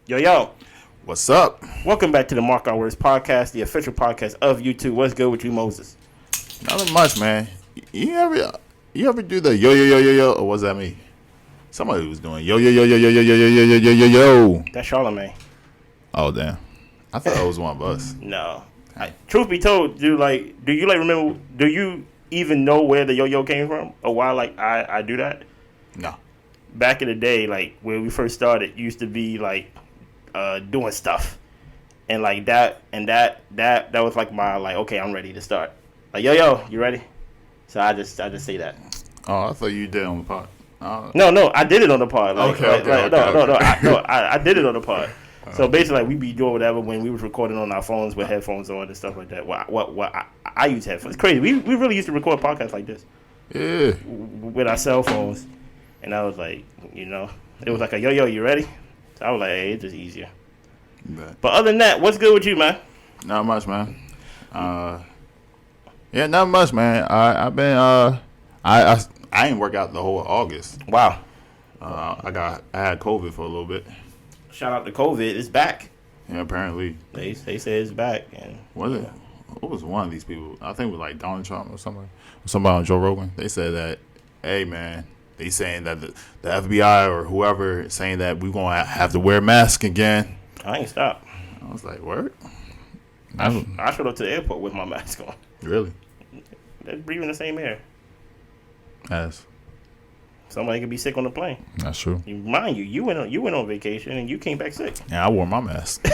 Yo. What's up? Welcome back to the Mark Our Words podcast, the official podcast of YouTube. What's good with you, Moses? Nothing much, man. You ever do the yo, or what's that mean? Somebody was doing yo. That's Charlamagne. Oh, damn. I thought it was one of us. No. Truth be told, do you even know where the yo came from? Or why I do that? No. Back in the day, like when we first started, used to be like doing stuff. And like that was like my okay, I'm ready to start. Like yo, you ready? So I just say that. Oh, I thought you did on the pod. No, I did it on the pod. No, I did it on the pod. So basically, we be doing whatever when we was recording on our phones with headphones on and stuff like that. I use headphones. It's crazy. We really used to record podcasts like this. Yeah. With our cell phones, and I was like, it was like a yo, you ready? So I was like, hey, it's just easier. But other than that, what's good with you, man? Not much, man. Yeah, not much, man. I've been I didn't work out the whole August. Wow. I had COVID for a little bit. Shout out to COVID, it's back. Yeah, apparently. They say it's back. And what was one of these people? I think it was like Donald Trump or somebody on Joe Rogan. They said that, hey man, they saying that the FBI or whoever is saying that we're gonna have to wear masks again. I ain't stopped. I was like, word? I showed up to the airport with my mask on. Really? They're breathing the same air. Yes. Somebody could be sick on the plane. That's true. Mind you, you went on vacation and you came back sick. Yeah, I wore my mask.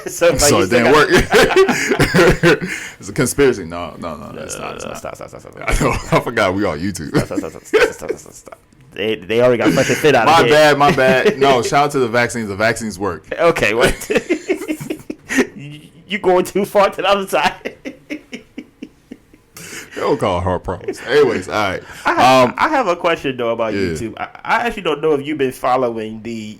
so it didn't work. It's a conspiracy. No, that's not. Stop. I forgot we on YouTube. Stop. They already got fresh fit out of it. My bad. No, shout out to the vaccines. The vaccines work. Okay, what? You going too far to the other side. Don't call it heart problems. Anyways, all right. I have a question though about YouTube. I actually don't know if you've been following the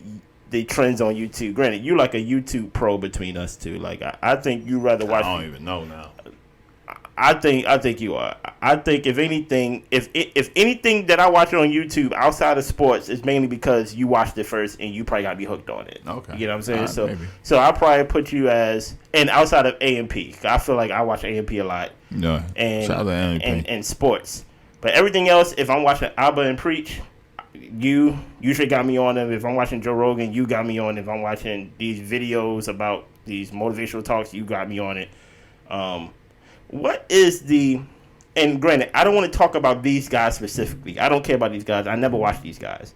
trends on YouTube. Granted, you like a YouTube pro between us two. Like I think you rather watch. I don't even know now. I think you are. I think if anything that I watch on YouTube outside of sports is mainly because you watched it first and you probably got to be hooked on it. Okay. You know what I'm saying? Maybe. So I'll probably put you as, and outside of A&P. I feel like I watch A&P a lot. No. And, shout out to A&P. And sports. But everything else, if I'm watching Abba and Preach, you usually got me on them. If I'm watching Joe Rogan, you got me on. If I'm watching these videos about these motivational talks, you got me on it. What is and granted, I don't want to talk about these guys specifically. I don't care about these guys. I never watched these guys.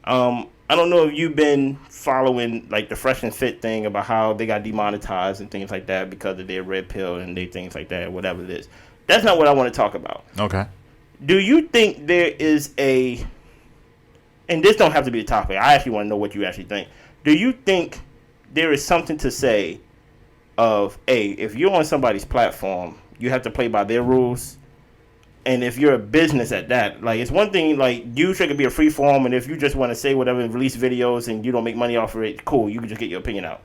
I don't know if you've been following like the Fresh and Fit thing about how they got demonetized and things like that because of their red pill and they things like that, whatever it is. That's not what I want to talk about. Okay. Do you think there is and this don't have to be the topic. I actually want to know what you actually think. Do you think there is something to say of, if you're on somebody's platform, you have to play by their rules, and if you're a business at that, like it's one thing, like YouTube could be a free form, and if you just want to say whatever and release videos and you don't make money off of it, cool, you can just get your opinion out.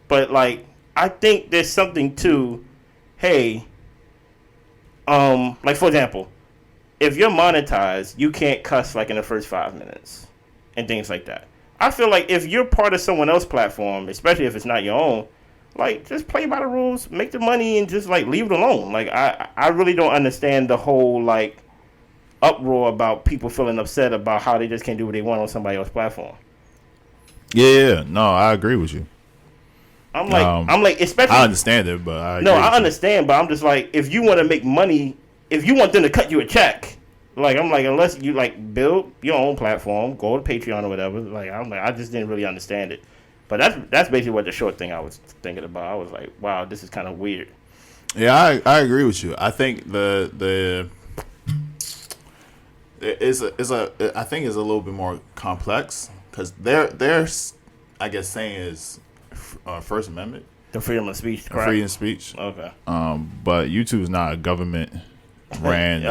But like, I think there's something to, like for example, if you're monetized, you can't cuss like in the first 5 minutes and things like that. I feel like if you're part of someone else's platform, especially if it's not your own, like, just play by the rules, make the money, and just, like, leave it alone. Like, I really don't understand the whole, like, uproar about people feeling upset about how they just can't do what they want on somebody else's platform. Yeah. No, I agree with you. I'm like, especially... I understand it, but I agree I understand, but I'm just like, if you want to make money, if you want them to cut you a check, like, I'm like, unless you, like, build your own platform, go to Patreon or whatever, like, I just didn't really understand it. But that's basically what the short thing I was thinking about. I was like, wow, this is kind of weird. Yeah, I agree with you. I think I think it's a little bit more complex because they're I guess saying is First Amendment, the freedom of speech, correct? Freedom of speech. Okay. But YouTube is not a government ran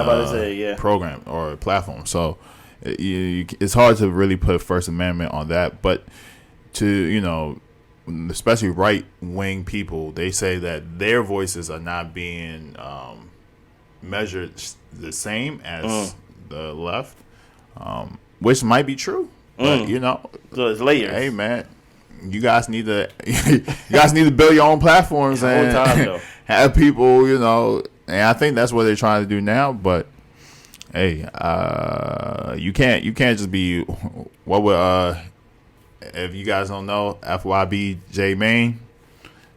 program or platform, so it's hard to really put First Amendment on that, but. To especially right-wing people, they say that their voices are not being measured the same as the left, which might be true. But so it's layers. Hey man, you guys need to build your own platforms and have people, and I think that's what they're trying to do now. But hey, you can't just be what would if you guys don't know, FYBJ Main.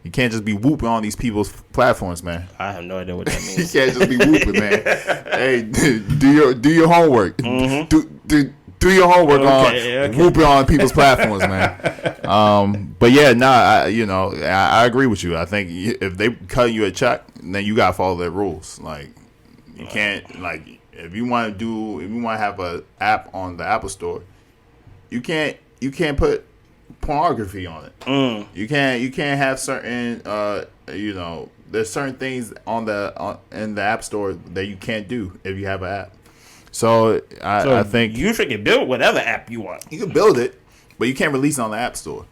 You can't just be whooping on these people's platforms, man. I have no idea what that means. You can't just be whooping, man. Hey, do your homework. Mm-hmm. Do your homework on whooping on people's platforms, man. But yeah, I agree with you. I think if they cut you a check, then you gotta follow their rules. Like you can't if you want to have an app on the Apple Store, you can't put pornography on it. You can't have certain there's certain things in the App Store that you can't do if you have an app. So I think you can build whatever app you want. You can build it, but you can't release it on the App Store.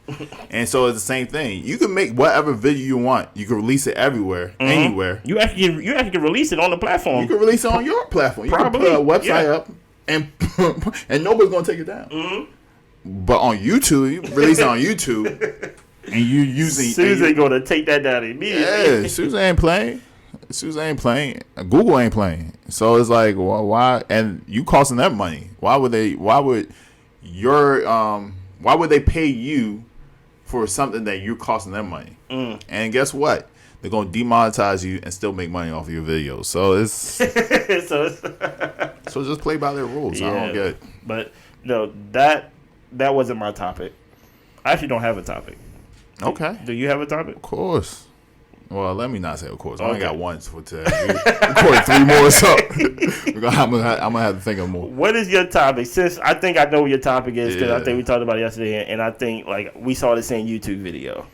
And so it's the same thing. You can make whatever video you want. You can release it everywhere, anywhere. You actually can release it on the platform. You can release it on your platform. You can put a website up, and nobody's gonna take it down. Mm-hmm. But on YouTube, you release it on YouTube, and you using Susan gonna take that down immediately. Yeah, Susan ain't playing. Google ain't playing. So it's like, well, why? And you costing them money. Why would they pay you for something that you're costing them money? And guess what? They're gonna demonetize you and still make money off of your videos. So it's so just play by their rules. Yeah, I don't get it. But no, that wasn't my topic. I actually don't have a topic. Okay. Do you have a topic? Of course. Well, let me not say of course. I only got one for today. We recorded 3 more, so I'm gonna have to think of more. What is your topic? Since I think I know what your topic is, because I think we talked about it yesterday, and I think we saw the same YouTube video.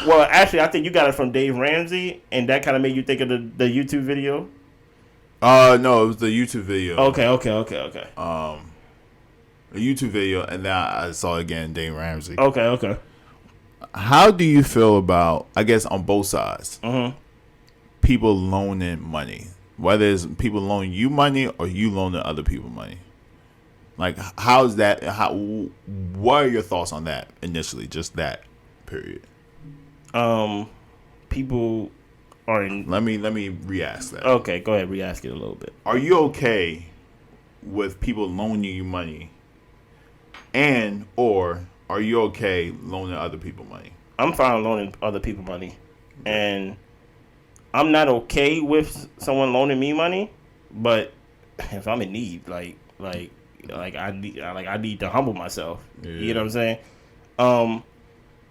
Well, actually, I think you got it from Dave Ramsey, and that kind of made you think of the YouTube video. No, it was the YouTube video. Okay. A YouTube video, and then I saw it again, Dave Ramsey. Okay. How do you feel about, I guess, on both sides, people loaning money? Whether it's people loaning you money or you loaning other people money? Like, how's that? What are your thoughts on that initially? Just that, period. People are in. Let me re-ask that. Okay, go ahead, re-ask it a little bit. Are you okay with people loaning you money, or are you okay loaning other people money? I'm fine loaning other people money, and I'm not okay with someone loaning me money. But if I'm in need, I need to humble myself. Yeah. You know what I'm saying?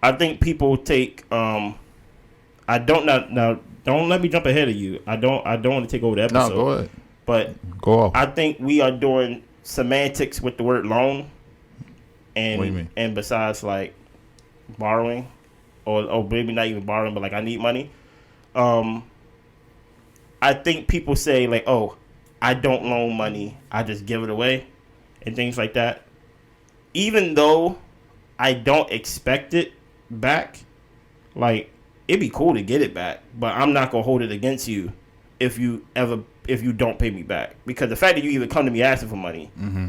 I think people take. I don't now. Don't let me jump ahead of you. I don't want to take over the episode. No, go ahead. But go off. I think we are doing semantics with the word loan. And, what do you mean? And besides borrowing, or maybe not even borrowing, but I need money. I think people say I don't loan money, I just give it away, and things like that. Even though I don't expect it back, it'd be cool to get it back, but I'm not gonna hold it against you if you don't pay me back, because the fact that you even come to me asking for money. Mm-hmm.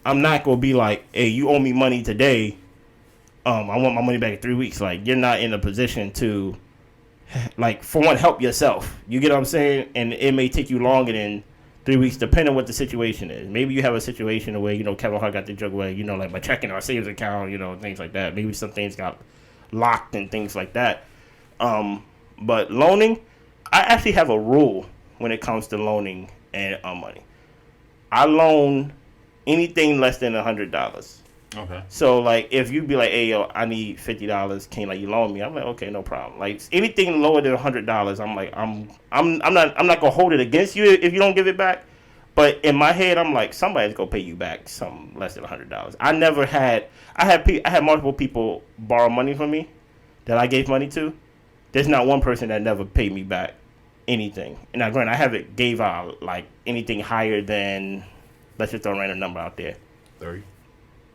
I'm not going to be hey, you owe me money today. I want my money back in 3 weeks. You're not in a position to, for one, help yourself. You get what I'm saying? And it may take you longer than 3 weeks, depending on what the situation is. Maybe you have a situation where, Kevin Hart got the joke where, my checking or savings account, things like that. Maybe some things got locked and things like that. But loaning, I actually have a rule when it comes to loaning and money. I loan anything less than $100. Okay. So if you be hey yo, I need $50, can you loan me? I'm okay, no problem. Anything lower than $100, I'm not gonna hold it against you if you don't give it back. But in my head, I'm somebody's gonna pay you back some less than $100. I had multiple people borrow money from me that I gave money to. There's not one person that never paid me back anything. And now, granted, I haven't gave out anything higher than. Let's just throw a random number out there. 30?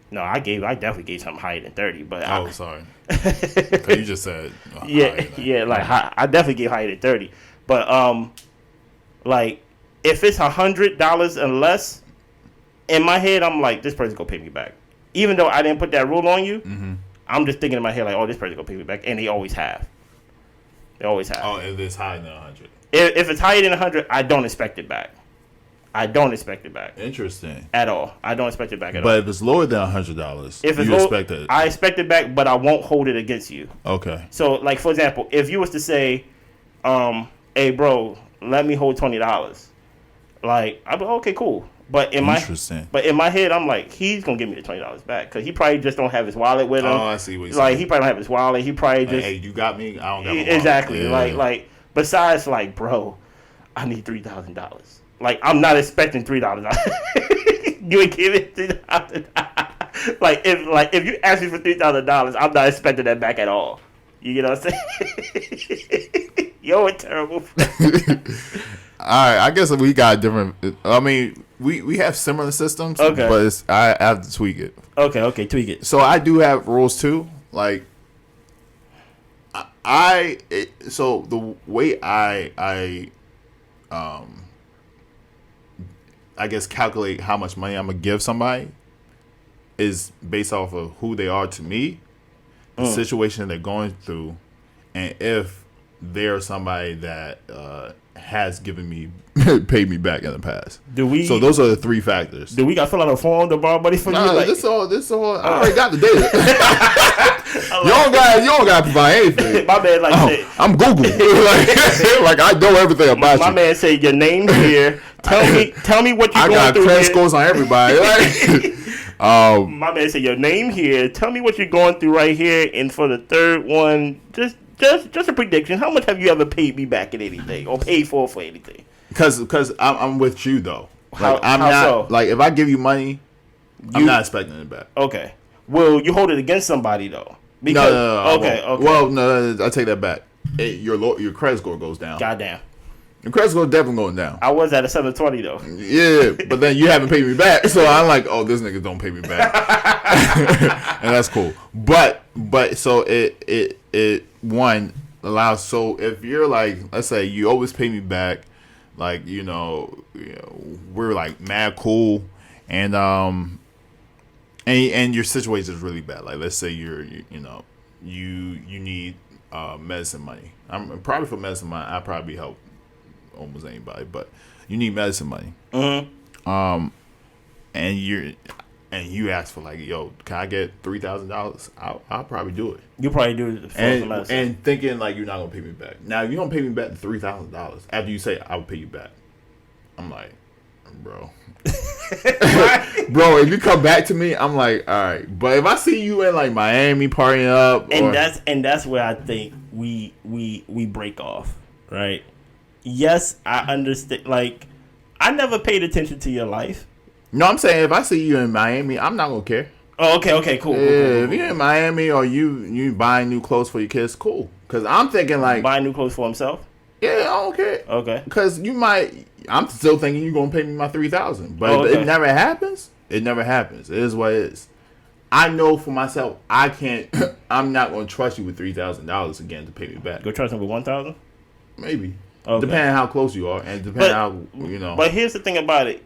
No, I definitely gave something higher than 30. But sorry. You just said I definitely gave higher than 30. But if it's $100 and less, in my head I'm this person's gonna pay me back. even though I didn't put that rule on you, I'm just thinking in my head like, oh, this person gonna pay me back, and they always have. They always have. Oh, if it's higher than 100. If it's higher than 100, I don't expect it back. Interesting. At all. I don't expect it back at all. But if it's lower than $100, if it's expect it. I expect it back, but I won't hold it against you. Okay. So, like, for example, if you was to say, hey, bro, let me hold $20, like, I'd be like, okay, cool. But in my head, I'm like, he's gonna give me the $20 back because he probably just don't have his wallet with him. Oh, I see what you're saying. Like he probably don't have his wallet. He probably just hey, you got me. I don't got my wallet. Exactly. Yeah. Like besides, like, bro, I need $3,000. Like, I'm not expecting $3. You ain't give it $3,000. like if you ask me for $3,000, I'm not expecting that back at all. You get what I'm saying? You're a terrible friend. All right, I guess we got different. I mean, we have similar systems, okay, but I have to tweak it. Okay, tweak it. So I do have rules too. Like, so the way I guess calculate how much money I'm gonna give somebody is based off of who they are to me, the situation they're going through, and if they're somebody that has given me paid me back in the past. So those are the three factors. Do we got to fill out a form to borrow money from you? Like, this all. I already got the data. you don't got to provide anything. My man I'm Google. like I know everything about you. My man say your name here. Tell me what you're going through. I got credit scores on everybody. My man say your name here. Tell me what you're going through right here. And for the third one, just a prediction. How much have you ever paid me back in anything or paid for anything? Because I'm with you though. Like, I'm not so? Like if I give you money, I'm not expecting it back. Okay. Will you hold it against somebody though? Because, no. Okay. Well, no, I take that back. Your credit score goes down. Goddamn. Your credit score definitely going down. I was at a 720 though. Yeah, but then you haven't paid me back, so I'm like, oh, this nigga don't pay me back, and that's cool. But so it one allows. So if you're like, let's say you always pay me back, like you know we're like mad cool, and your situation is really bad. Like let's say you need medicine money. I'm probably for medicine money. I probably help almost anybody, but you need medicine money. Mm-hmm. And you ask for like, yo, can I get $3,000? I'll probably do it. You probably do it for medicine. And thinking like you're not gonna pay me back. Now if you don't pay me back the $3,000 after you say I'll pay you back, I'm like, bro. Bro, if you come back to me, I'm like, all right. But if I see you in like Miami partying up, and that's where I think we break off, right? Yes, I understand. Like, I never paid attention to your life. No, I'm saying if I see you in Miami, I'm not gonna care. Oh, okay, cool. Yeah, cool. If you're in Miami or you buying new clothes for your kids, cool. Because I'm thinking like buying new clothes for himself. Yeah, I don't care. Okay. Because I'm still thinking you're gonna pay me my $3,000, but if it never happens. It never happens. It is what it is. I know for myself, I can't. I'm not gonna trust you with $3,000 again to pay me back. Go trust him with $1,000. Maybe. Okay. Depending on how close you are, and depending on how you know. But here's the thing about it: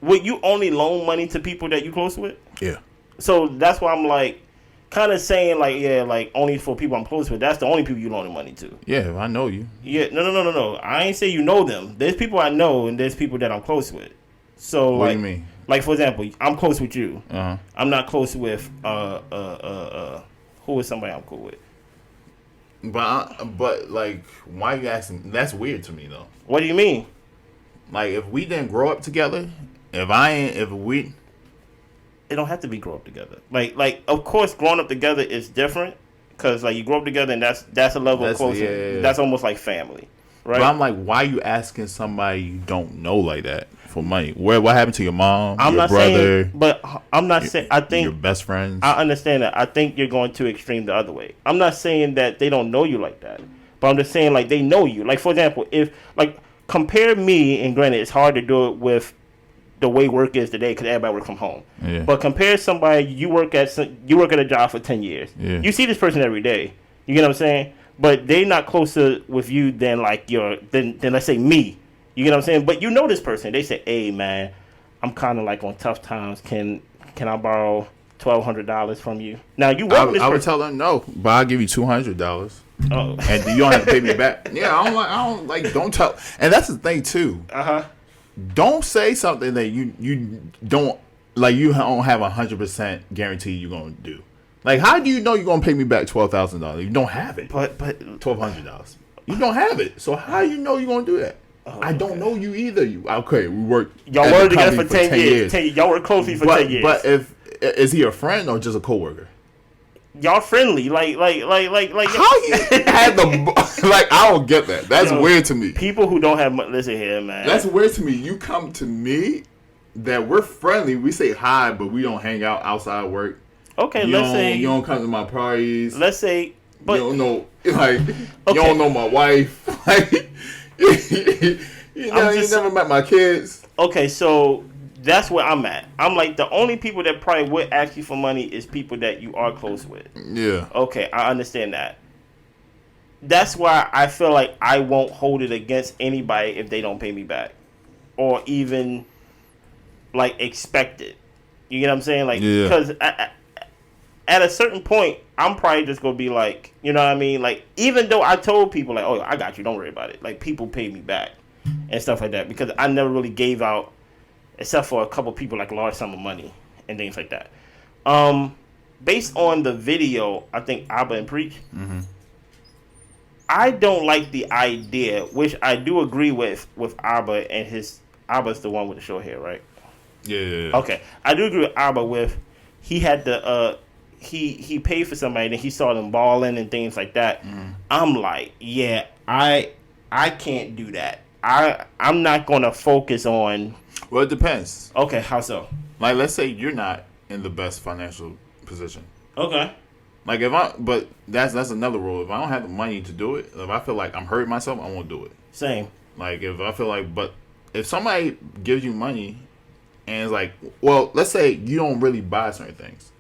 would you only loan money to people that you close with? Yeah. So that's why I'm like, kind of saying like, yeah, like only for people I'm close with. That's the only people you loaning money to. Yeah, I know you. Yeah, no. I ain't say you know them. There's people I know, and there's people that I'm close with. So what do you mean? Like for example, I'm close with you. Uh-huh. I'm not close with who is somebody I'm cool with. But like, why are you asking? That's weird to me though. What do you mean? Like, if we didn't grow up together, it don't have to be grow up together. Like of course, growing up together is different because like you grow up together and that's a level of closer. Yeah. That's almost like family, right? But I'm like, why are you asking somebody you don't know like that for money? What happened to your mom? I'm your not brother? Saying, but I'm not saying. I think your best friends. I understand that. I think you're going too extreme the other way. I'm not saying that they don't know you like that, but I'm just saying like they know you. Like for example, if like compare me and granted, it's hard to do it with the way work is today because everybody works from home. Yeah. But compare somebody you work at a job for 10 years. Yeah. You see this person every day. You get what I'm saying? But they not closer with you than like than let's say me. You get what I'm saying? But you know this person. They say, "Hey man, I'm kind of like on tough times. Can I borrow $1,200 from you. Now you work with this I would tell them no, but I'll give you $200. Oh, and you don't have to pay me back. Yeah, I don't like. Don't tell. And that's the thing too. Don't say something that you don't like. You don't have 100% guarantee you're gonna do. Like, how do you know you're gonna pay me back $12,000? You don't have it. But $1,200. You don't have it. So how do you know you're gonna do that? I don't know you either. We worked. Y'all worked together for 10 years. Y'all worked closely for 10 years. But is he a friend or just a coworker? Y'all friendly, like how you had the like? I don't get that. That's weird to me. People who don't have listen here, man. That's weird to me. You come to me that we're friendly. We say hi, but we don't hang out outside work. Okay, let's say you don't come to my parties. Let's say, but you don't know, like you don't know my wife. Like you never met my kids. Okay, so. That's where I'm at. I'm like, the only people that probably would ask you for money is people that you are close with. Yeah. Okay, I understand that. That's why I feel like I won't hold it against anybody if they don't pay me back. Or even, like, expect it. You get what I'm saying? Like, because at a certain point, I'm probably just going to be like, you know what I mean? Like, even though I told people, like, oh, I got you, don't worry about it. Like, people pay me back and stuff like that. Because I never really gave out, except for a couple people, like a large sum of money and things like that. Based on the video, I think Abba and Preach, I don't like the idea, which I do agree with Abba and his. Abba's the one with the short hair, right? Yeah. Okay, I do agree with Abba with he had the he paid for somebody and he saw them balling and things like that. I'm like, yeah, I can't do that. I'm not gonna focus on. Well, it depends. Okay, how so? Like, let's say you're not in the best financial position. Okay. Like, but that's another rule. If I don't have the money to do it, if I feel like I'm hurting myself, I won't do it. Same. Like, if I feel like, but if somebody gives you money and it's like, well, let's say you don't really buy certain things.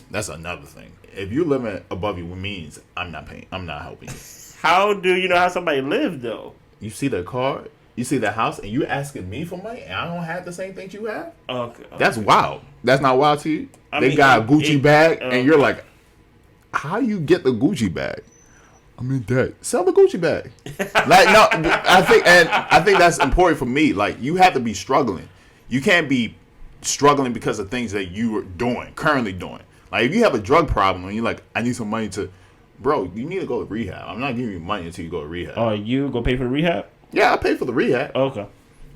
That's another thing. If you're living above your means, I'm not paying. I'm not helping you. How do you know how somebody lives, though? You see the car, you see the house, and you asking me for money, and I don't have the same things you have? Okay. That's wild. That's not wild to you? They got a Gucci bag, and you're like, how you get the Gucci bag? I'm in debt. Sell the Gucci bag. Like, no, I think that's important for me. Like, you have to be struggling. You can't be struggling because of things that you are currently doing. Like, if you have a drug problem, and you're like, I need some money to... Bro, you need to go to rehab. I'm not giving you money until you go to rehab. Oh, you go pay for the rehab? Yeah, I pay for the rehab. Okay.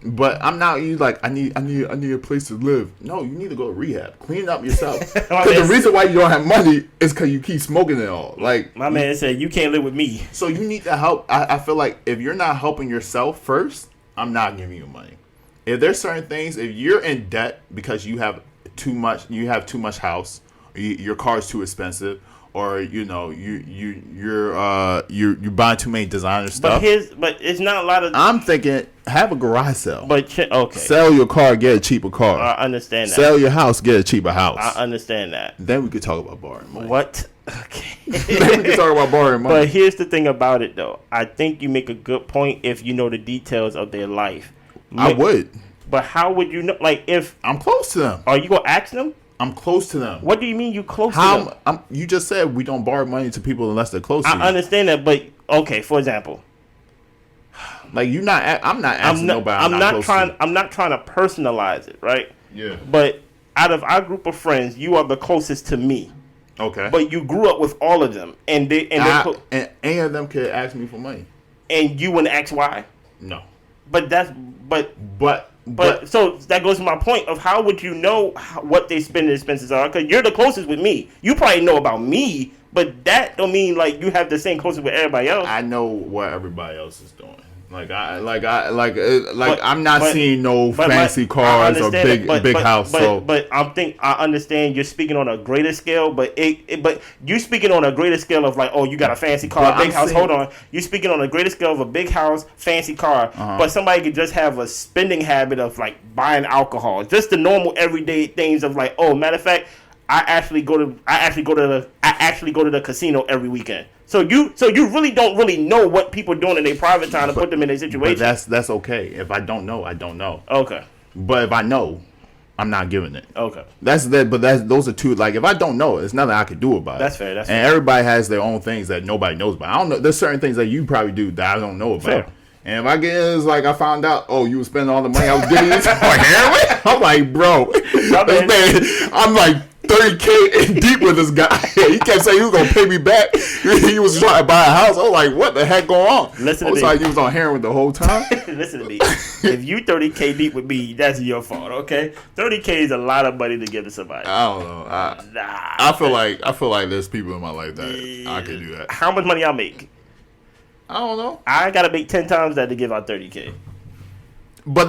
But I'm not you like I need a place to live. No, you need to go to rehab. Clean up yourself. Because the reason why you don't have money is because you keep smoking it all. Like my man said, you can't live with me. So you need to help. I feel like if you're not helping yourself first, I'm not giving you money. If there's certain things, if you're in debt because you have too much house, or your car is too expensive. Or you're buying too many designer stuff. But it's not a lot of. I'm thinking have a garage sale. But okay, sell your car, get a cheaper car. I understand that. Sell your house, get a cheaper house. I understand that. Then we could talk about borrowing money. What? Okay. Then we could talk about borrowing money. But here's the thing about it, though. I think you make a good point if you know the details of their life. I would. But how would you know? Like if I'm close to them. Are you gonna ask them? I'm close to them. What do you mean you close to them? You just said we don't borrow money to people unless they're close to you. I understand that, but okay, for example. Like I'm not asking nobody. I'm not trying to personalize it, right? Yeah. But out of our group of friends, you are the closest to me. Okay. But you grew up with all of them, and any of them could ask me for money. And you wouldn't ask why? No. But so that goes to my point of how would you know what they spend their expenses are? Because you're the closest with me. You probably know about me, but that don't mean like you have the same closest with everybody else. I know what everybody else is doing. I'm not seeing no fancy cars or big house. But I understand you're speaking on a greater scale. But you speaking on a greater scale of like, oh, you got a fancy car, big house. Hold on, you speaking on a greater scale of a big house, fancy car. But somebody could just have a spending habit of like buying alcohol, just the normal everyday things of like, oh, matter of fact, I actually go to the casino every weekend. So you really don't really know what people are doing in their private time to put them in a situation. But that's okay. If I don't know, I don't know. Okay. But if I know, I'm not giving it. Okay. Those are two. Like, if I don't know, it's nothing I could do about it. That's fair. And everybody has their own things that nobody knows about. I don't know. There's certain things that you probably do that I don't know about. Fair. And if I get it's like I found out, you were spending all the money I was giving you for heroin. I'm like, bro, I'm like 30K deep with this guy. He kept saying he was gonna pay me back. He was trying to buy a house. I was like, what the heck going on? Listen to me. Like he was on heroin the whole time. Listen to me. If you 30K deep with me, that's your fault. Okay, 30K is a lot of money to give to somebody. I don't know. I feel like there's people in my life that I could do that. How much money I make? I don't know. I gotta make 10 times that to give out 30K. But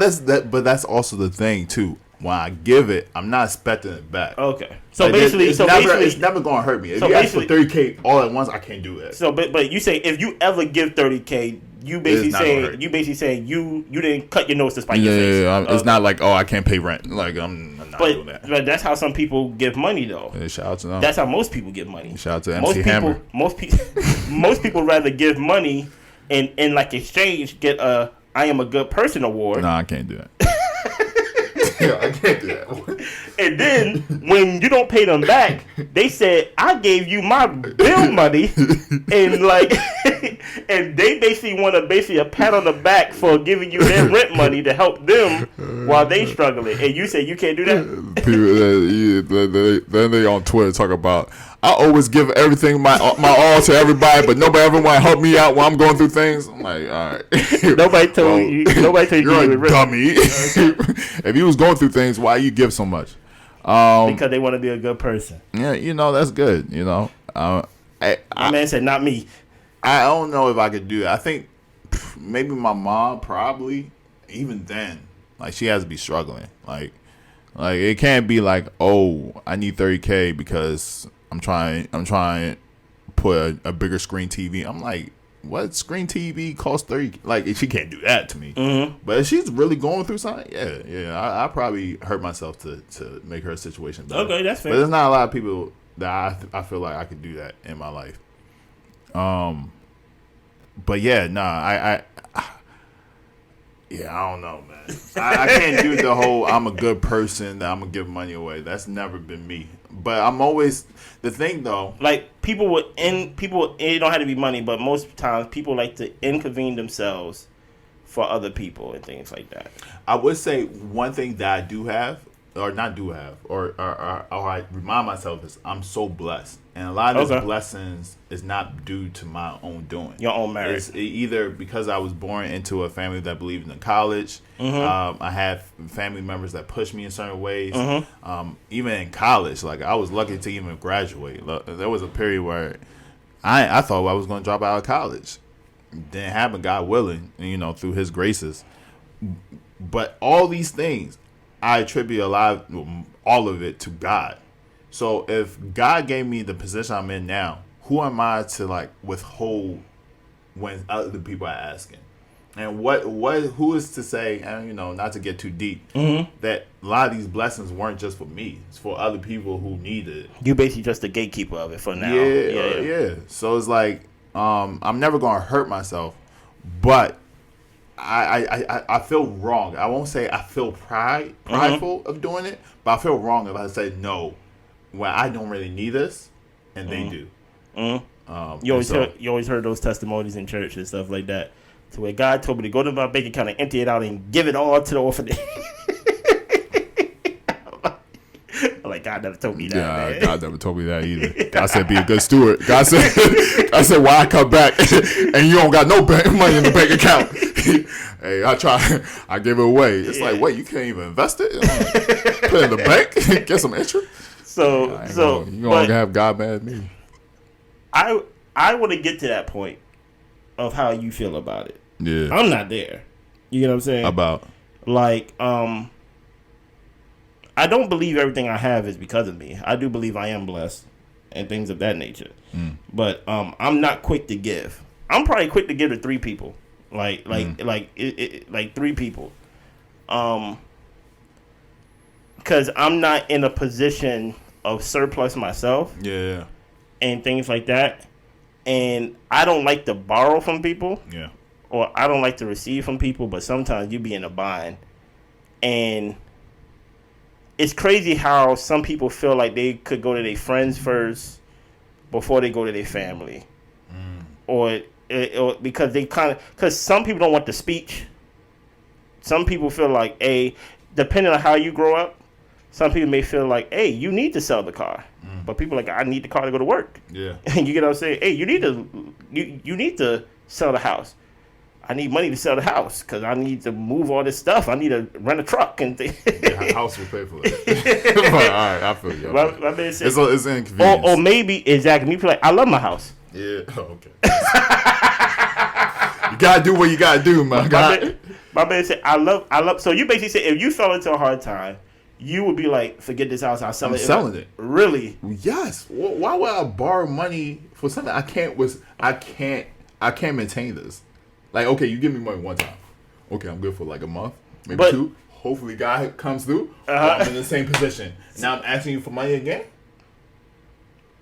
that's also the thing too. When I give it, I'm not expecting it back. Okay. So like basically, it's never gonna hurt me. If you ask for 30K all at once, I can't do that. So, but you say if you ever give 30K, you basically saying you didn't cut your nose to spite your face. Yeah. It's not like I can't pay rent. Like I'm not doing that. But that's how some people give money though. Yeah, shout out to them. That's how most people give money. Shout out to MC Hammer. Most people rather give money and in like exchange get a I am a good person award. No, I can't do that. Yeah, I can't do that. And then when you don't pay them back, they said I gave you my bill money, and like, and they basically want a pat on the back for giving you their rent money to help them while they struggling. And you say you can't do that. People, then they on Twitter talk about I always give everything my all to everybody, but nobody ever want to help me out when I'm going through things. I'm like, all right. Nobody told you. You're a dummy. If you was going through things, why you give so much? Because they want to be a good person. Yeah, that's good. My man said, not me. I don't know if I could do that. I think maybe my mom probably. Even then, like she has to be struggling. Like it can't be like, I need 30K because I'm trying to put a bigger screen TV. I'm like, what screen TV costs 30? Like she can't do that to me. Mm-hmm. But if she's really going through something, I probably hurt myself to make her situation better. Okay, that's fair. But there's not a lot of people that I feel like I could do that in my life. But I don't know, man. I can't do the whole I'm a good person that I'm gonna give money away. That's never been me. But I'm always the thing though. Like it don't have to be money, but most times people like to inconvene themselves for other people and things like that. I would say one thing that I do have, or not do have, or I remind myself is I'm so blessed. And a lot of these blessings is not due to my own doing. Your own merit. It's either because I was born into a family that believed in college. Mm-hmm. I have family members that pushed me in certain ways. Mm-hmm. Even in college, like I was lucky to even graduate. There was a period where I thought I was going to drop out of college. Didn't happen, God willing, through His graces. But all these things, I attribute all of it to God. So if God gave me the position I'm in now, who am I to withhold when other people are asking? And who is to say, and not to get too deep, that a lot of these blessings weren't just for me; it's for other people who need it. You basically just the gatekeeper of it for now. Yeah. So it's like I'm never gonna hurt myself, but I feel wrong. I won't say I feel prideful of doing it, but I feel wrong if I say no when I don't really need this and they do. You always heard those testimonies in church and stuff like that, to where God told me to go to my bank account and empty it out and give it all to the orphanage. I'm like, God never told me that. Yeah, man. God never told me that either. God said be a good steward. God said why I come back and you don't got no money in the bank account. Hey, I give it away. It's like, wait, you can't even invest it? Put it in the bank, get some interest. So you gonna have God mad at me. I want to get to that point of how you feel about it. Yeah, I'm not there. You know what I'm saying? About I don't believe everything I have is because of me. I do believe I am blessed and things of that nature. But I'm not quick to give. I'm probably quick to give to 3 people. Like 3 people. Because I'm not in a position of surplus myself. Yeah. And things like that. And I don't like to borrow from people. Yeah. Or I don't like to receive from people, but sometimes you be in a bind. And it's crazy how some people feel like they could go to their friends first before they go to their family, or because because some people don't want the speech. Some people feel like, depending on how you grow up, some people may feel like, you need to sell the car, but people are like, I need the car to go to work. Yeah, and you get what I'm saying? You need to sell the house. I need money to sell the house because I need to move all this stuff. I need to rent a truck and things. Yeah, house will pay for it. All right, I feel you. My man said, it's inconvenience. Or maybe, exactly, me feel like, I love my house. Yeah, okay. You gotta do what you gotta do, man. My man said, I love. So you basically said, if you fell into a hard time, you would be like, forget this house, I'm selling it. Really? Yes. Why would I borrow money for something I can't maintain this? Like, okay, you give me money one time. Okay, I'm good for like a month, maybe 2. Hopefully, guy comes through. I'm in the same position. Now I'm asking you for money again.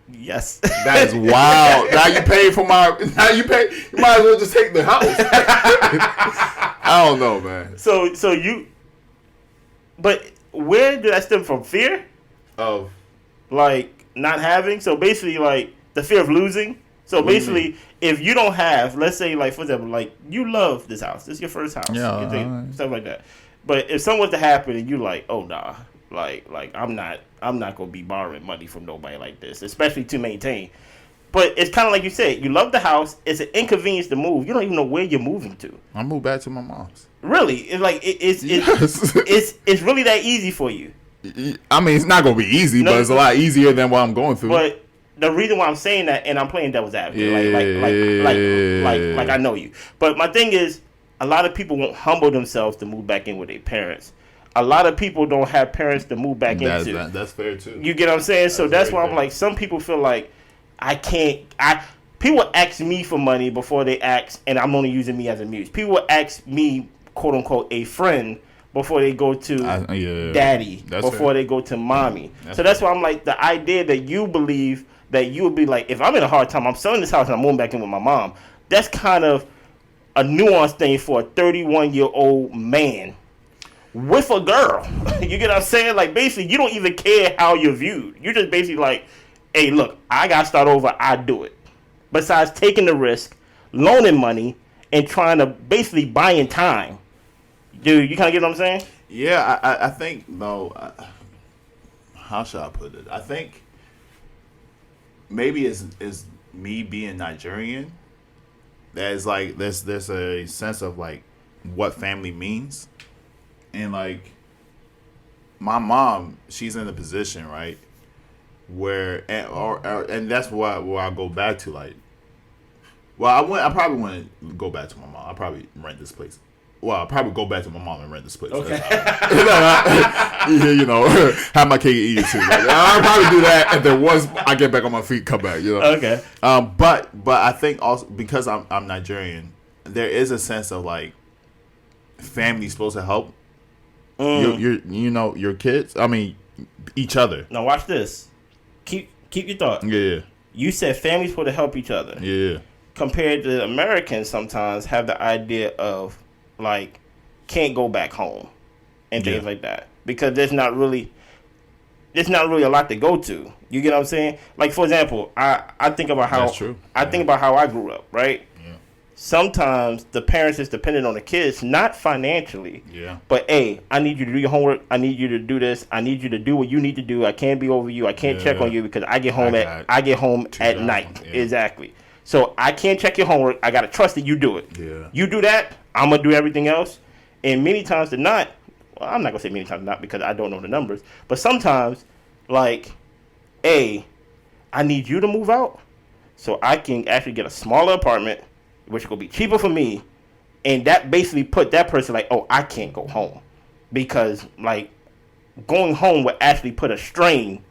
Yes. That is wild. Now you pay for my. Now you pay. You might as well just take the house. I don't know, man. So you. But where did that stem from? Fear of, like, not having. So basically, like, the fear of losing. So basically, if you don't have, let's say, like, for example, like, you love this house. This is your first house. Yeah. Stuff like that. But if something was to happen and you like, oh, nah. Like I'm not gonna be borrowing money from nobody like this, especially to maintain. But it's kind of like you said, you love the house. It's an inconvenience to move. You don't even know where you're moving to. I moved back to my mom's. Really, it's like it's really that easy for you. I mean, it's not gonna be easy, but it's a lot easier than what I'm going through. But the reason why I'm saying that, and I'm playing devil's advocate, like I know you. But my thing is, a lot of people won't humble themselves to move back in with their parents. A lot of people don't have parents to move back into. That's fair too. You get what I'm saying? So that's why I'm like, some people feel like people ask me for money before they ask, and I'm only using me as a muse. People ask me, quote unquote, a friend before they go to daddy, before they go to mommy. That's why I'm like, the idea that you believe that you would be like, if I'm in a hard time, I'm selling this house and I'm moving back in with my mom. That's kind of a nuanced thing for a 31-year-old man with a girl. You get what I'm saying? Like, basically, you don't even care how you're viewed. You're just basically like, hey, look, I got to start over. I do it. Besides taking the risk, loaning money, and trying to basically buying time. Dude, you kind of get what I'm saying? Yeah, I think, though, how should I put it? I think maybe it's me being Nigerian. There's like, there's a sense of, like, what family means. And, like, my mom, she's in a position, right, where, and that's where I go back to, like, well, I probably want to go back to my mom. I'll probably rent this place. Well, I'll probably go back to my mom and rent this place. Okay. You know, have my cake and eat it too. Like, I'll probably do that, and then once I get back on my feet, come back. You know. Okay. But I think also because I'm Nigerian, there is a sense of, like, family's supposed to help. Your kids. I mean, each other. Now watch this. Keep your thought. Yeah. You said families supposed to help each other. Yeah. Compared to Americans, sometimes have the idea of, like, can't go back home and things like that because there's not really a lot to go to. You get what I'm saying? Like, for example, I think about how think about how I grew up. Right. Sometimes the parents is dependent on the kids, not financially. Yeah. But hey, I need you to do your homework. I need you to do this. I need you to do what you need to do. I can't be over you. I can't check on you because I get home at night. Yeah. Exactly. So I can't check your homework. I gotta trust that you do it. Yeah. You do that, I'm gonna do everything else. And many times than not, well, I'm not gonna say many times not because I don't know the numbers, but sometimes, like, hey, I need you to move out so I can actually get a smaller apartment, which will be cheaper for me, and that basically put that person like, oh, I can't go home because, like, going home would actually put a strain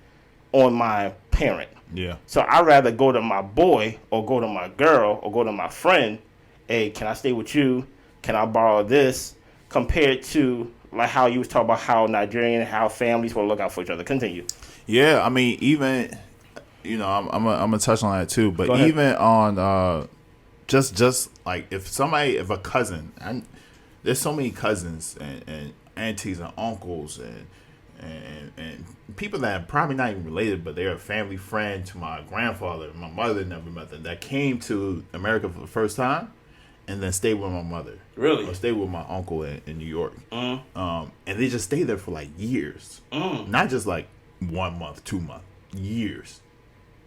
on my parent. Yeah. So I'd rather go to my boy or go to my girl or go to my friend. Hey, can I stay with you? Can I borrow this? Compared to, like, how you was talking about how Nigerian, how families will look out for each other. Continue. Yeah, I mean, even, you know, I'm gonna touch on that too, but even on just like if a cousin, and there's so many cousins and aunties and uncles and people that are probably not even related, but they're a family friend to my grandfather. My mother never met them. That came to America for the first time, and then stayed with my mother. Really? Or stayed with my uncle in New York. And they just stayed there for like years. Not just like 1 month, 2 months. Years.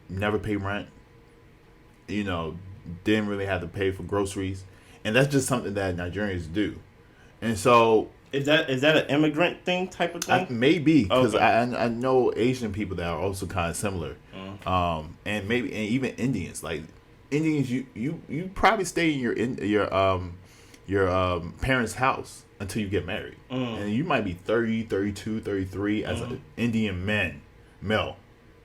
Never paid rent. You know, didn't really have to pay for groceries. And that's just something that Nigerians do. And so... Is that an immigrant thing type of thing? Maybe, because I know Asian people that are also kind of similar. And even Indians. Like, Indians, you probably stay in your parents' house until you get married. And you might be 30, 32, 33 as an Indian male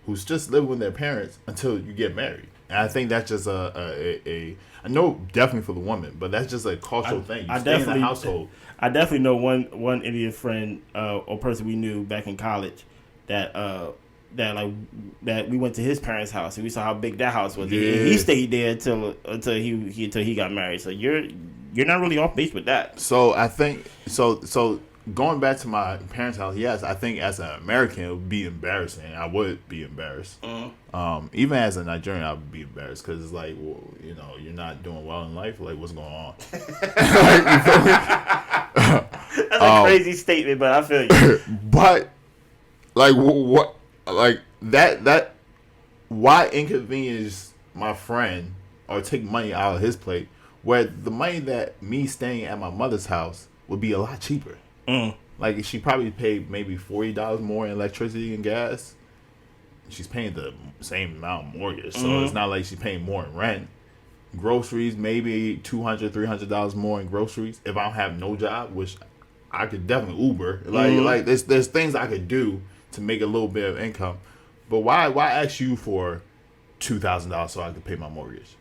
who's just living with their parents until you get married. And I think that's just I know definitely for the woman, but that's just a cultural thing. You stay in the household. I definitely know one Indian friend or person we knew back in college that we went to his parents' house and we saw how big that house was. Yeah. He stayed there until he got married. So you're not really off base with that. So I think so going back to my parents' house, yes, I think as an American it would be embarrassing. I would be embarrassed. Even as a Nigerian, I would be embarrassed because it's like, well, you know, you're not doing well in life. Like, what's going on? That's a crazy statement, but I feel you. But like, what? Like that? Why inconvenience my friend or take money out of his plate where the money that me staying at my mother's house would be a lot cheaper? Like, she probably paid maybe $40 more in electricity and gas. She's paying the same amount of mortgage, so it's not like she's paying more in rent. Groceries, maybe $200, $300 more in groceries. If I don't have no job, which I could definitely Uber. Like there's things I could do to make a little bit of income. But why ask you for $2,000 so I could pay my mortgage?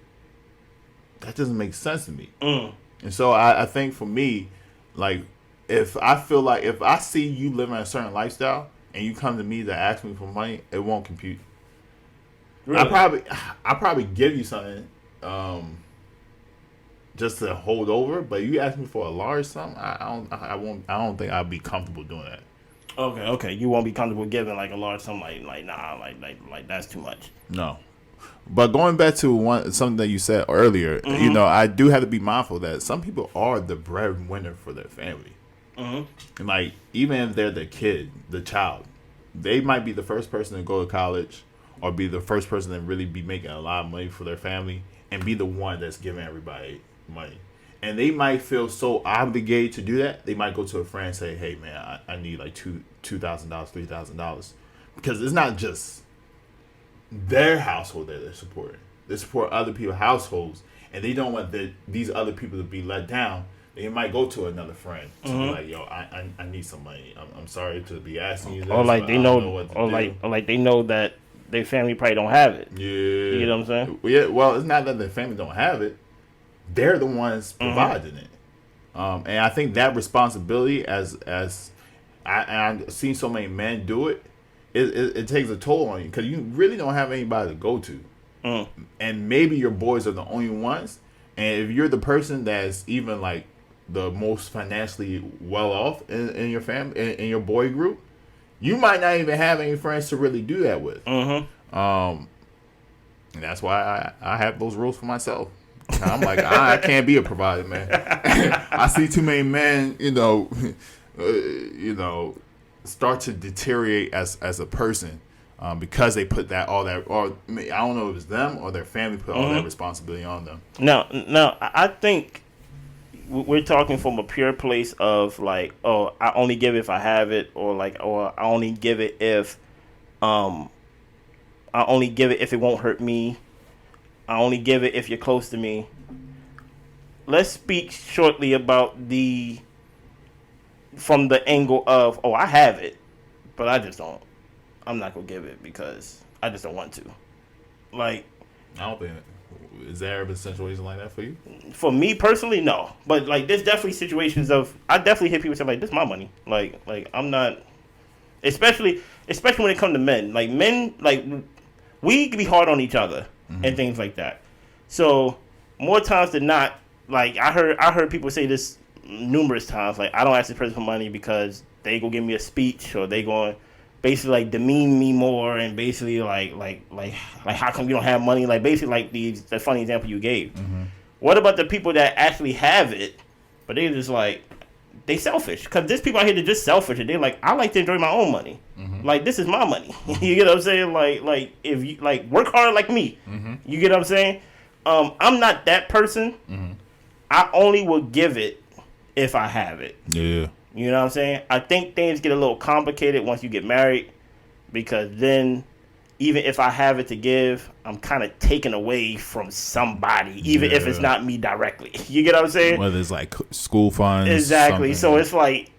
That doesn't make sense to me. And so I think for me, like, if I see you living a certain lifestyle and you come to me to ask me for money, it won't compute. Really? I probably give you something just to hold over, but you ask me for a large sum, I don't think I'll be comfortable doing that. Okay. You won't be comfortable giving like a large sum, like that's too much. No. But going back to something that you said earlier, you know, I do have to be mindful that some people are the breadwinner for their family. And like, even if they're the child, they might be the first person to go to college or be the first person to really be making a lot of money for their family and be the one that's giving everybody money. And they might feel so obligated to do that. They might go to a friend and say, hey, man, I need like $2,000, $3,000. Because it's not just their household that they're supporting. They support other people's households. And they don't want these other people to be let down. They might go to another friend to be like, yo, I need some money. I'm sorry to be asking you this. Or like they know they know that their family probably don't have it. Yeah. You know what I'm saying? Yeah, well, it's not that their family don't have it. They're the ones providing it. And I think that responsibility, as I've seen so many men do it, it takes a toll on you because you really don't have anybody to go to. And maybe your boys are the only ones. And if you're the person that's even like the most financially well off in your family, in your boy group, you might not even have any friends to really do that with. And that's why I have those rules for myself. I'm like, I can't be a provider, man. I see too many men, start to deteriorate as a person because they put all that, or I don't know if it's them or their family put all that responsibility on them. No, I think we're talking from a pure place of like, oh, I only give if I have it, or I only give it if it won't hurt me. I only give it if you're close to me. Let's speak shortly about from the angle of, oh, I have it, but I'm not going to give it because I just don't want to. Like, I don't think, is there ever a situation like that for you? For me personally, no. But like, there's definitely situations of, I definitely hear people say like, this is my money. Like I'm not, especially when it comes to men. Like men, like we can be hard on each other and things like that. So more times than not, like I heard people say this numerous times. Like, I don't ask this person for money because they gonna give me a speech, or they gonna basically like demean me more, and basically like how come you don't have money? Like basically like the funny example you gave. Mm-hmm. What about the people that actually have it, but they just like they selfish? Because there's people out here that just selfish, and they're like, I like to enjoy my own money. Mm-hmm. Like this is my money. You get what I'm saying? Like if you like work hard like me, mm-hmm. You get what I'm saying? I'm not that person. Mm-hmm. I only will give it if I have it. Yeah. You know what I'm saying? I think things get a little complicated once you get married, because then even if I have it to give, I'm kind of taken away from somebody, even if it's not me directly. You get what I'm saying? Whether it's like school funds. Exactly. So it's like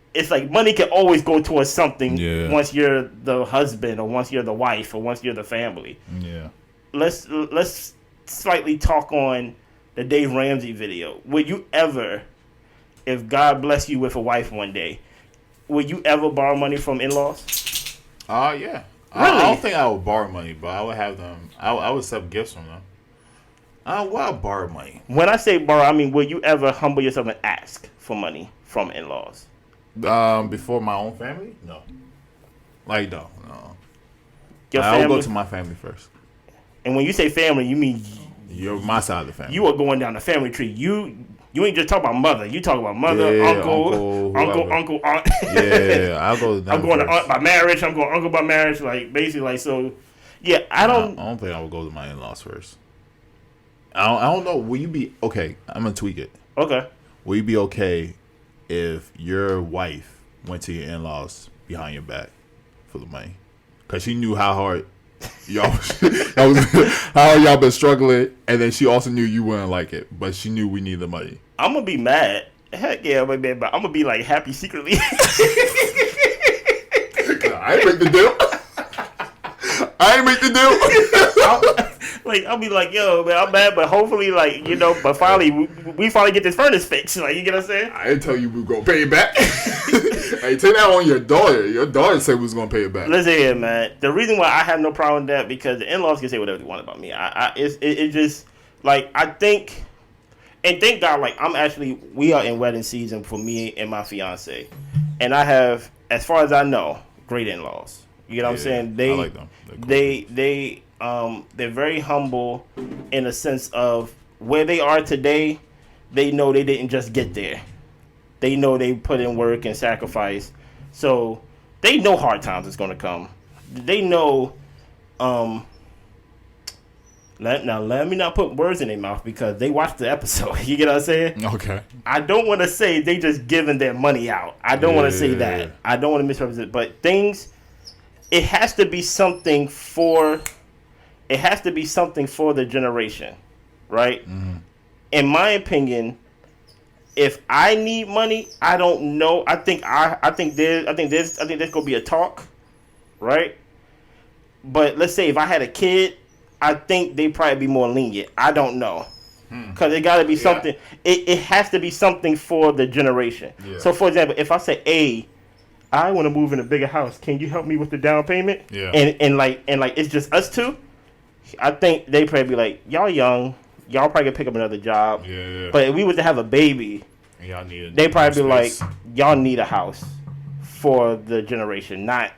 money can always go towards something once you're the husband, or once you're the wife, or once you're the family. Yeah. Let's slightly talk on the Dave Ramsey video. Would you ever, if God bless you with a wife one day, would you ever borrow money from in-laws? Yeah. Really? I don't think I would borrow money, but I would have them. I would accept gifts from them. Why borrow money? When I say borrow, I mean, will you ever humble yourself and ask for money from in-laws? Before my own family? No. Like, no. I will go to my family first. And when you say family, you mean... You're my side of the family. You are going down the family tree. You ain't just talking about mother. You talk about mother, uncle, aunt. Yeah, I'll go down. I'm going to aunt by marriage. I'm going uncle by marriage. Like, basically, like, so... Yeah, I don't think I would go to my in-laws first. I don't know. Will you be... Okay, I'm going to tweak it. Okay. Will you be okay if your wife went to your in-laws behind your back for the money? Because she knew how hard... how y'all been struggling, and then she also knew you wouldn't like it, but she knew we need the money. I'm gonna be mad. Heck yeah, but I'm gonna be like happy secretly. I ain't make the deal. I'll be like, yo, man, I'm mad, but hopefully, like, you know, but finally, we finally get this furnace fixed. Like, you get what I'm saying? I didn't tell you we were gonna pay it back. Hey, take that on your daughter. Your daughter said we was gonna pay it back. Listen here, man. The reason why I have no problem with that, because the in-laws can say whatever they want about me. It just like, I think, and thank God, like, we are in wedding season for me and my fiance, and I have, as far as I know, great in-laws. You know what I'm saying? I like them. They're very humble in a sense of where they are today. They know they didn't just get there. They know they put in work and sacrifice. So they know hard times is going to come. They know. Let me not put words in their mouth, because they watched the episode. You get what I'm saying? Okay. I don't want to say they just giving their money out. I don't want to say that. I don't want to misrepresent. But it has to be something for. It has to be something for the generation, right? Mm-hmm. In my opinion, if I need money, I don't know. I think there's gonna be a talk, right? But let's say if I had a kid, I think they'd probably be more lenient. I don't know, because it got to be something. It has to be something for the generation. Yeah. So, for example, if I say, "Hey, I want to move in a bigger house. Can you help me with the down payment?" Yeah. And it's just us two. I think they probably be like, y'all young, y'all probably could pick up another job. Yeah. But if we was to have a baby, they probably be like, y'all need a house for the generation, not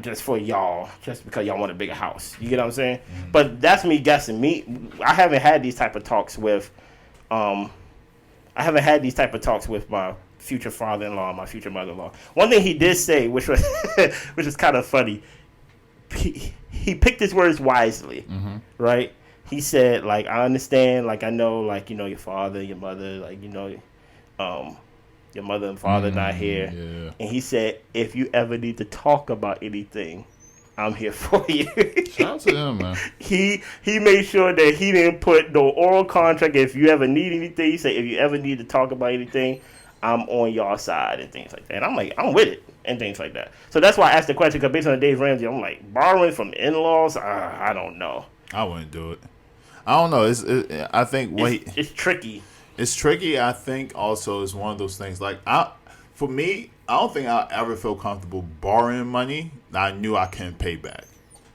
just for y'all, just because y'all want a bigger house. You get what I'm saying? Mm-hmm. But that's me guessing. I haven't had these type of talks with, my future father-in-law, my future mother-in-law. One thing he did say, which is kind of funny. He picked his words wisely, right? He said, like, I understand, like, I know, like, you know, your father, your mother, like, you know, your mother and father not here. Yeah. And he said, if you ever need to talk about anything, I'm here for you. Shout out to him, man. He made sure that he didn't put no oral contract. If you ever need anything, he said, if you ever need to talk about anything, I'm on your side and things like that. And I'm like, I'm with it and things like that. So that's why I asked the question, because based on Dave Ramsey, I'm like, borrowing from in-laws, I don't know. I wouldn't do it. I don't know. I think it's tricky. It's tricky. I think also it's one of those things. Like, for me, I don't think I'll ever feel comfortable borrowing money that I knew I couldn't pay back.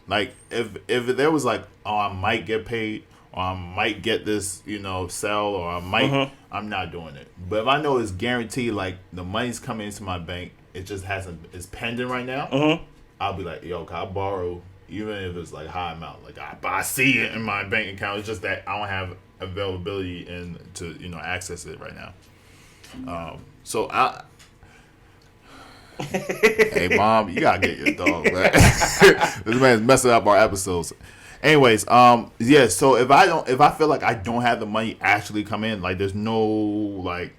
Like, if there was like, oh, I might get paid, or I might get this, you know, sell, or I might, I'm not doing it. But if I know it's guaranteed, like, the money's coming into my bank it just it's pending right now, I'll be like, yo, can I borrow, even if it's like a high amount? Like, I see it in my bank account. It's just that I don't have availability to access it right now. So hey, Mom, you gotta get your dog, man. This man's messing up our episodes. Anyways, yeah. So if I feel like I don't have the money actually come in, like there's no like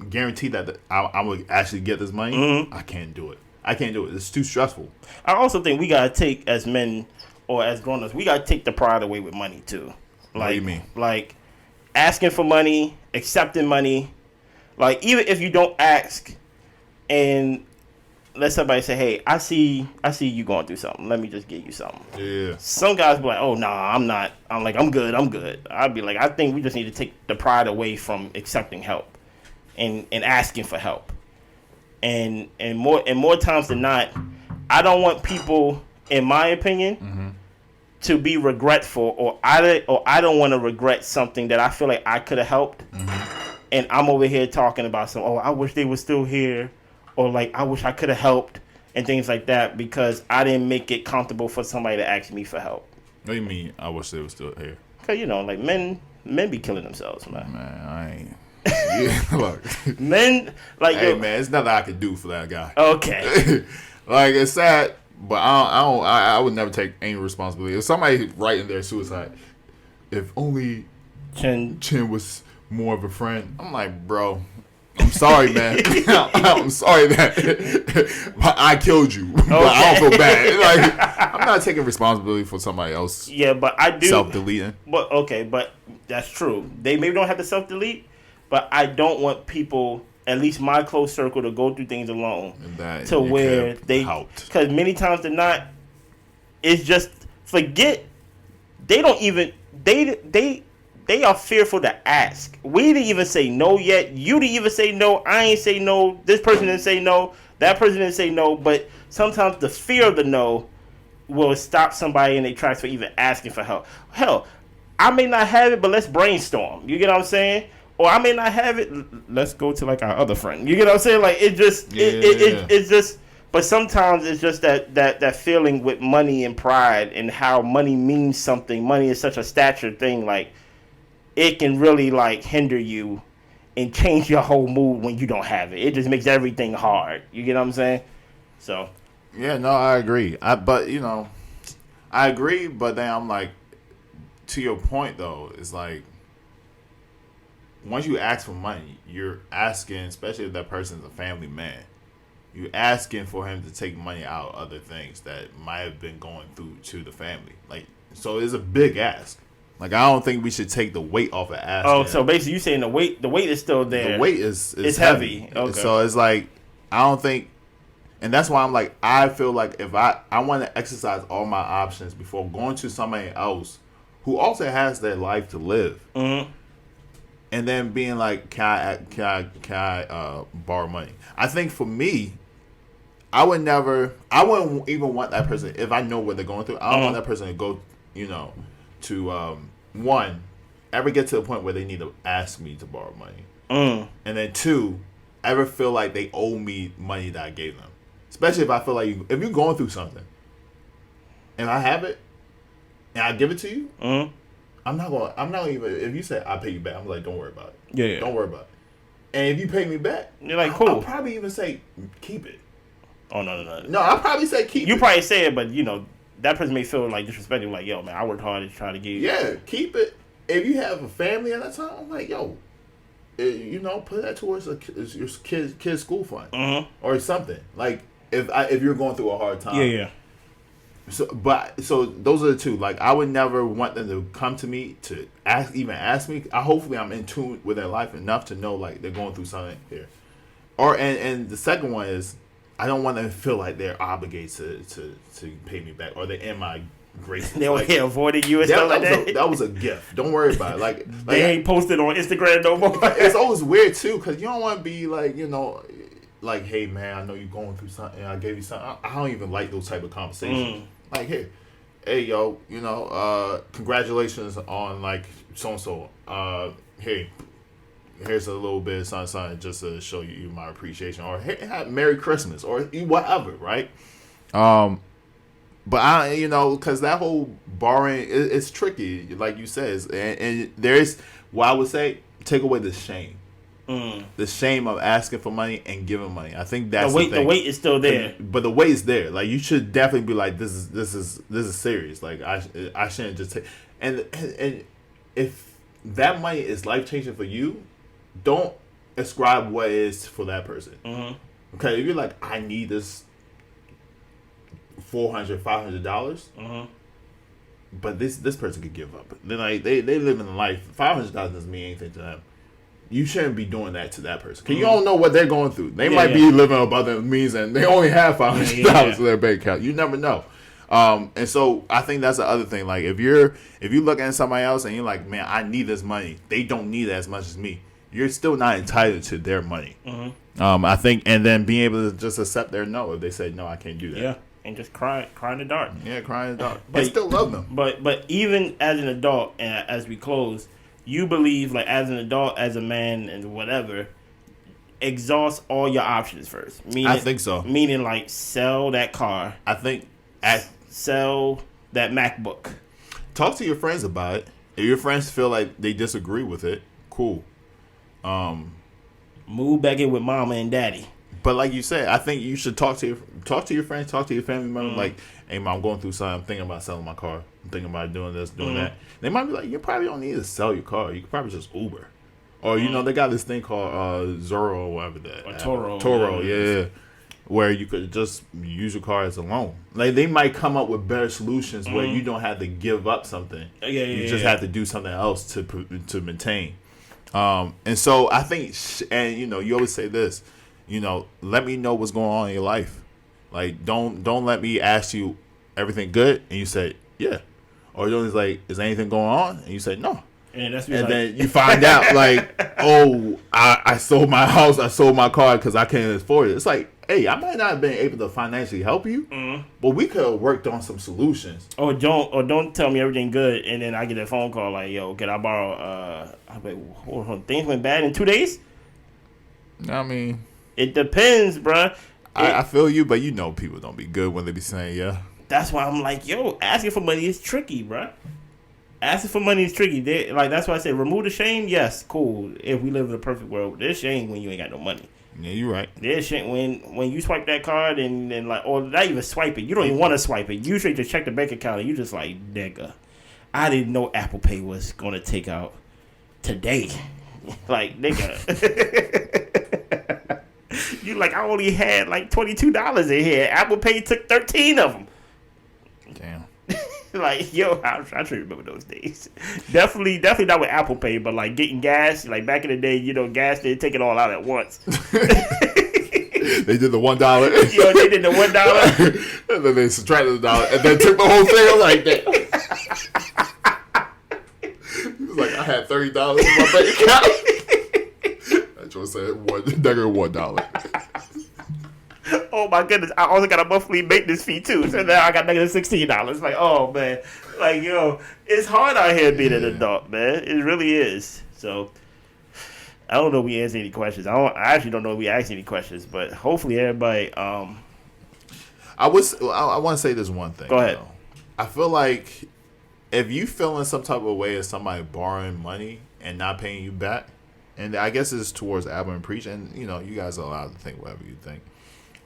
guarantee that I would actually get this money, I can't do it. It's too stressful. I also think we gotta take, as men or as grown-ups, we gotta take the pride away with money too. Like, what do you mean? Like asking for money, accepting money. Like even if you don't ask, and let somebody say, "Hey, I see you going through something. Let me just get you something." Yeah. Some guys be like, "Oh, nah, I'm not." I'm like, "I'm good. I'd be like, I think we just need to take the pride away from accepting help, and asking for help, and more times than not, I don't want people, in my opinion, to be regretful, or I don't want to regret something that I feel like I could have helped, and I'm over here talking about I wish they were still here. Or like, I wish I could have helped and things like that because I didn't make it comfortable for somebody to ask me for help. What do you mean? I wish they were still here. Cause like men be killing themselves, man. Man, I ain't. Yeah, look. Men like. Hey, man, it's nothing I could do for that guy. Okay. Like, it's sad, but I would never take any responsibility. If somebody writing their suicide, if only Chin was more of a friend, I'm like, bro. I'm sorry, man. I'm sorry that I killed you, but I don't feel bad. Like, I'm not taking responsibility for somebody else. Yeah, but I do self-deleting. But that's true. They maybe don't have to self-delete, but I don't want people, at least my close circle, to go through things alone. To where because many times they're not. It's just forget. They don't even They are fearful to ask. We didn't even say no yet. You didn't even say no. I ain't say no. This person didn't say no. That person didn't say no. But sometimes the fear of the no will stop somebody in their tracks for even asking for help. Hell, I may not have it, but let's brainstorm. You get what I'm saying? Or I may not have it. Let's go to like our other friend. You get what I'm saying? Like it's just. But sometimes it's just that feeling with money and pride and how money means something. Money is such a stature thing. Like, it can really like hinder you and change your whole mood when you don't have it. It just makes everything hard. You get what I'm saying? So. Yeah, no, I agree. I agree, but then I'm like, to your point though, it's like, once you ask for money, you're asking, especially if that person's a family man, you're asking for him to take money out of other things that might have been going through to the family. Like, so it's a big ask. Like, I don't think we should take the weight off of asking. Oh, so basically you saying the weight is still there. The weight is it's heavy. Okay. So it's like, I don't think, and that's why I'm like, I feel like if I want to exercise all my options before going to somebody else who also has their life to live. Mm-hmm. And then being like, can I borrow money? I think for me, I wouldn't even want that person, if I know what they're going through, I don't want that person to go, to, one, ever get to a point where they need to ask me to borrow money. And then two, ever feel like they owe me money that I gave them. Especially if I feel like if you're going through something, and I have it, and I give it to you, I'm not gonna even, if you say I'll pay you back, I'm like, don't worry about it. Yeah. Don't worry about it. And if you pay me back, you're like, cool. I'll probably even say, keep it. Oh, no. No, I'll probably say keep it. You probably say it, but, that person may feel like disrespected, like, yo, man, I worked hard to try to get you. Yeah, keep it. If you have a family at that time, I'm like, yo, put that towards your kid's school fund or something. Like, if you're going through a hard time. Yeah. So those are the two. Like, I would never want them to come to me to ask me. Hopefully I'm in tune with their life enough to know like they're going through something here. And the second one is, I don't want them to feel like they're obligated to pay me back or they're in my grace. They were here avoiding you and stuff like that. That was a gift. Don't worry about it. Like they ain't posted on Instagram no more. It's always weird too because you don't want to be like like, hey man, I know you're going through something. I gave you something. I don't even like those type of conversations. Like, hey yo, congratulations on like so and so. Hey, here's a little bit of something just to show you my appreciation, or hey, Merry Christmas, or whatever, right? But I, because that whole borrowing, it's tricky, like you said, and there's what I would say, take away the shame. The shame of asking for money and giving money. I think that's the thing. The weight is still there, but the weight is there. Like, you should definitely be like, this is serious. Like, I shouldn't just take. And if that money is life changing for you, don't ascribe what it is for that person. Okay, if you're like, I need this $400-$500, but this person could give up. Then like they live in a life. $500 doesn't mean anything to them. You shouldn't be doing that to that person, because you don't know what they're going through. They might be living above their means, and they only have $500 in their bank account. You never know. And so I think that's the other thing. Like, if you look at somebody else and you're like, man, I need this money, they don't need it as much as me, you're still not entitled to their money. I think, and then being able to just accept their no if they say no, I can't do that. Yeah, and just cry in the dark. Yeah, cry in the dark. But still love them. But even as an adult, and as we close, you believe, like, as an adult, as a man, and whatever, exhaust all your options first. Meaning, I think so. Meaning, like, sell that car. I think sell that MacBook. Talk to your friends about it. If your friends feel like they disagree with it, cool. Move back in with mama and daddy. But like you said, I think you should talk to your friends, talk to your family members. Like, hey, mom, I'm going through something. I'm thinking about selling my car. I'm thinking about doing this, doing that. They might be like, you probably don't need to sell your car. You could probably just Uber. Or, they got this thing called Zoro or whatever that. Or Toro. Toro, yeah. Where you could just use your car as a loan. Like, they might come up with better solutions where you don't have to give up something. You just have to do something else to maintain. And so I think, you always say this, let me know what's going on in your life. Like, don't let me ask you everything good and you say, yeah. Or you're always like, is anything going on? And you say, no. And then you find out, like, oh, I sold my house, I sold my car because I can't afford it. It's like, hey, I might not have been able to financially help you, but we could have worked on some solutions. Or don't tell me everything good, and then I get a phone call like, yo, can I borrow? I'm like, hold on, things went bad in 2 days. I mean, it depends, bruh. I feel you, but people don't be good when they be saying yeah. That's why I'm like, yo, asking for money is tricky, bruh. Asking for money is tricky. That's why I said remove the shame. Yes, cool. If we live in a perfect world, there's shame when you ain't got no money. Yeah, you're right. There's shame when you swipe that card and like, or not even swipe it. You don't even want to swipe it. Usually just check the bank account and you just like, nigga, I didn't know Apple Pay was gonna take out today. Like, nigga. You like, I only had like $22 in here. Apple Pay took 13 of them. Damn. Like, yo, I should remember those days. Definitely not with Apple Pay, but like getting gas, like back in the day, gas, they'd take it all out at once. They did the $1. Yo, they did the $1. And then they subtracted the dollar and then took the whole thing. Like that. He was like, I had $30 in my bank account. I just said $1. Oh my goodness! I also got a monthly maintenance fee too, so now I got -$16. Like, oh man, like, yo, it's hard out here being an adult, man. It really is. So I don't know if we answer any questions. I actually don't know if we asked any questions, but hopefully everybody. I want to say this one thing. Go ahead. Though. I feel like if you feel in some type of way of somebody borrowing money and not paying you back, and I guess it's towards Albert and Preach, and you guys are allowed to think whatever you think.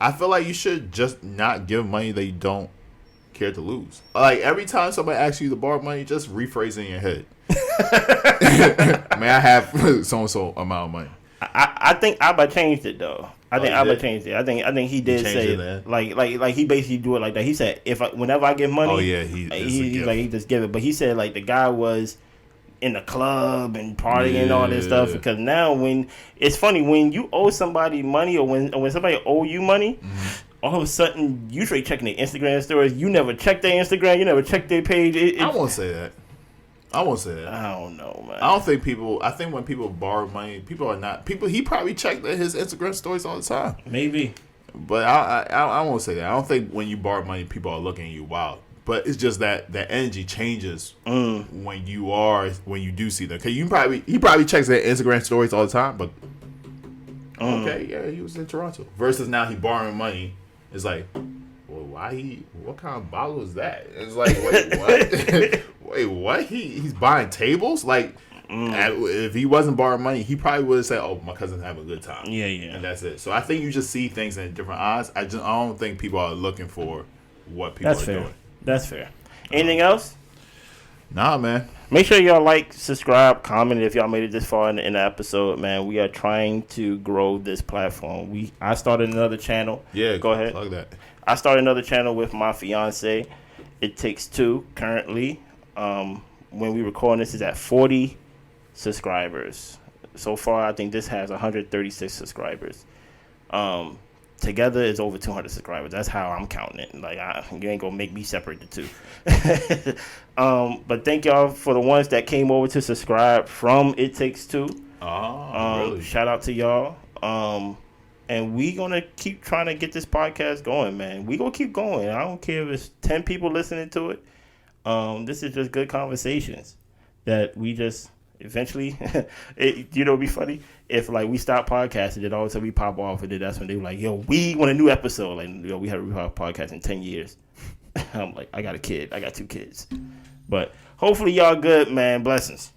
I feel like you should just not give money that you don't care to lose. Like, every time somebody asks you to borrow money, just rephrase it in your head. May I have so-and-so amount of money? I think Abba changed it though. I think Abba changed it. I think he did say it, like he basically do it like that. He said whenever I get money, oh yeah, he just give it. But he said like the guy was in the club and partying and all this stuff, because now when it's funny when you owe somebody money or when somebody owe you money, all of a sudden you straight checking their Instagram stories. You never check their Instagram. You never check their page. I won't say that. I don't know, man. I think when people borrow money, people are not people. He probably checked his Instagram stories all the time. Maybe, but I won't say that. I don't think when you borrow money, people are looking at you wild. But it's just that energy changes when you do see them. Cause he probably checks their Instagram stories all the time, but okay, yeah, he was in Toronto. Versus now he borrowing money. It's like, well, what kind of bottle is that? It's like, wait, what? Wait, what? He's buying tables? Like, if he wasn't borrowing money, he probably would have said, oh, my cousin's having a good time. Yeah. And that's it. So I think you just see things in different eyes. I don't think people are looking for what people are doing. That's fair. Anything else? Nah, man. Make sure y'all like, subscribe, comment if y'all made it this far in the episode, man. We are trying to grow this platform. I started another channel. Yeah, go ahead. Plug that. I started another channel with my fiance. It Takes Two currently. When we record this, is at 40 subscribers. So far, I think this has 136 subscribers. Together, it's over 200 subscribers. That's how I'm counting it. Like, you ain't gonna make me separate the two. But thank y'all for the ones that came over to subscribe from It Takes Two. Really? Shout out to y'all. And we gonna keep trying to get this podcast going, man. We gonna keep going. I don't care if it's 10 people listening to it. This is just good conversations that we just eventually, it'd be funny if like we stop podcasting and all of a sudden we pop off and then that's when they were like, yo, we want a new episode. Like, yo, we haven't had a podcast in 10 years. I'm like, I got a kid. I got 2 kids. But hopefully y'all good, man. Blessings.